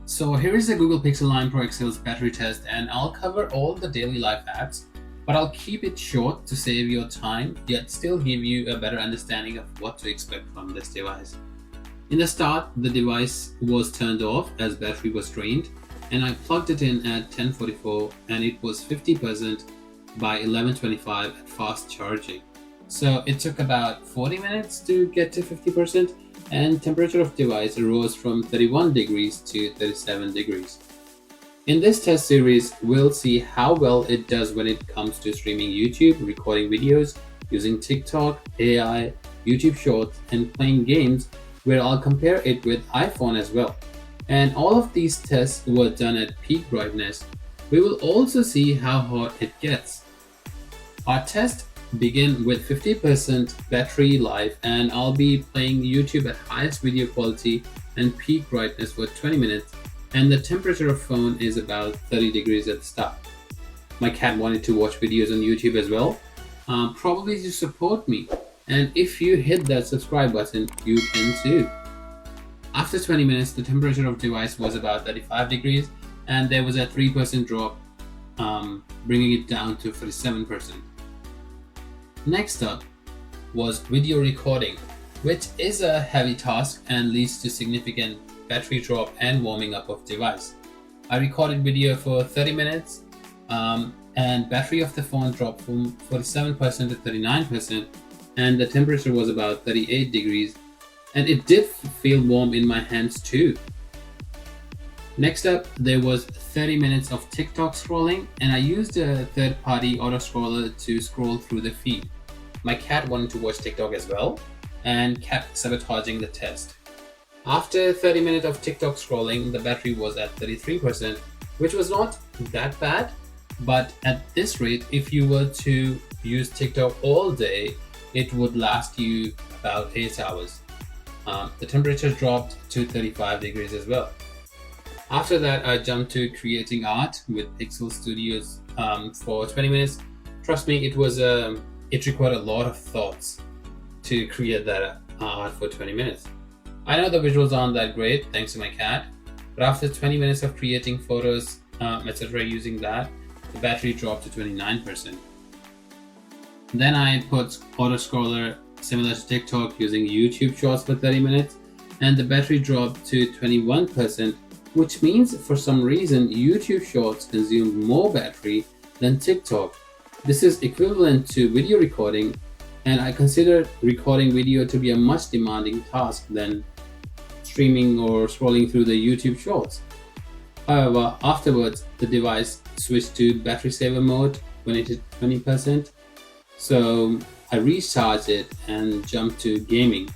So here is the Google Pixel 9 Pro XL's battery test, and I'll cover all the daily life apps, but I'll keep it short to save your time, yet still give you a better understanding of what to expect from this device. In the start, the device was turned off as battery was drained, and I plugged it in at 10:44 and it was 50% by 11:25 at fast charging. So it took about 40 minutes to get to 50%, and temperature of device rose from 31 degrees to 37 degrees. In this test series, we'll see how well it does when it comes to streaming YouTube, recording videos, using TikTok, AI, YouTube Shorts, and playing games, where I'll compare it with iPhone as well. And all of these tests were done at peak brightness. We will also see how hot it gets. Our test begin with 50% battery life, and I'll be playing YouTube at highest video quality and peak brightness for 20 minutes, and the temperature of phone is about 30 degrees at the start. My cat wanted to watch videos on YouTube as well, probably to support me, and if you hit that subscribe button, you can too. After 20 minutes, the temperature of device was about 35 degrees, and there was a 3% drop, bringing it down to 47%. Next up was video recording, which is a heavy task and leads to significant battery drop and warming up of device. I recorded video for 30 minutes, and battery of the phone dropped from 47% to 39%, and the temperature was about 38 degrees, and it did feel warm in my hands too. Next up, there was 30 minutes of TikTok scrolling, and I used a third-party auto scroller to scroll through the feed. My cat wanted to watch TikTok as well and kept sabotaging the test. After 30 minutes of TikTok scrolling, the battery was at 33%, which was not that bad, but at this rate, if you were to use TikTok all day, it would last you about 8 hours. The temperature dropped to 35 degrees as well. After that, I jumped to creating art with Pixel Studios for 20 minutes. Trust me, it required a lot of thoughts to create that art for 20 minutes. I know the visuals aren't that great thanks to my cat, but after 20 minutes of creating photos, etc. using that, the battery dropped to 29%. Then I put auto scroller similar to TikTok using YouTube Shorts for 30 minutes, and the battery dropped to 21%, which means for some reason YouTube Shorts consumed more battery than TikTok. This is equivalent to video recording, and I consider recording video to be a much demanding task than streaming or scrolling through the YouTube Shorts. However, afterwards, the device switched to battery saver mode when it hit 20%. So I recharged it and jumped to gaming,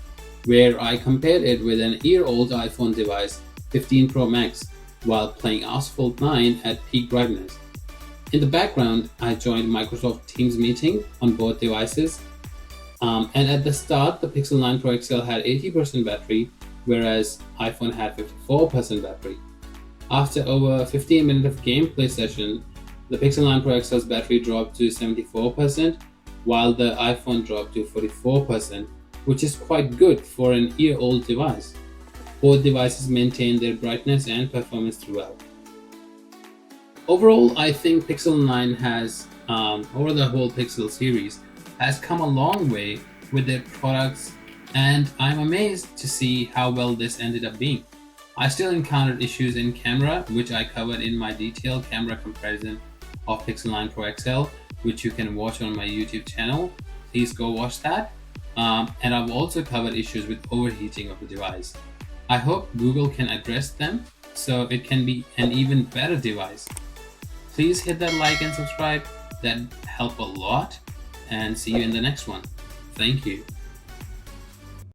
where I compared it with an year-old iPhone device, 15 Pro Max, while playing Asphalt 9 at peak brightness. In the background, I joined Microsoft Teams meeting on both devices, and at the start, the Pixel 9 Pro XL had 80% battery, whereas iPhone had 54% battery. After over 15 minutes of gameplay session, the Pixel 9 Pro XL's battery dropped to 74%, while the iPhone dropped to 44%, which is quite good for an year-old device. Both devices maintain their brightness and performance throughout. Overall, I think Pixel 9 has, over the whole Pixel series, has come a long way with their products, and I'm amazed to see how well this ended up being. I still encountered issues in camera, which I covered in my detailed camera comparison of Pixel 9 Pro XL, which you can watch on my YouTube channel. Please go watch that. And I've also covered issues with overheating of the device. I hope Google can address them so it can be an even better device. Please hit that like and subscribe. That help a lot, and see you in the next one. Thank you.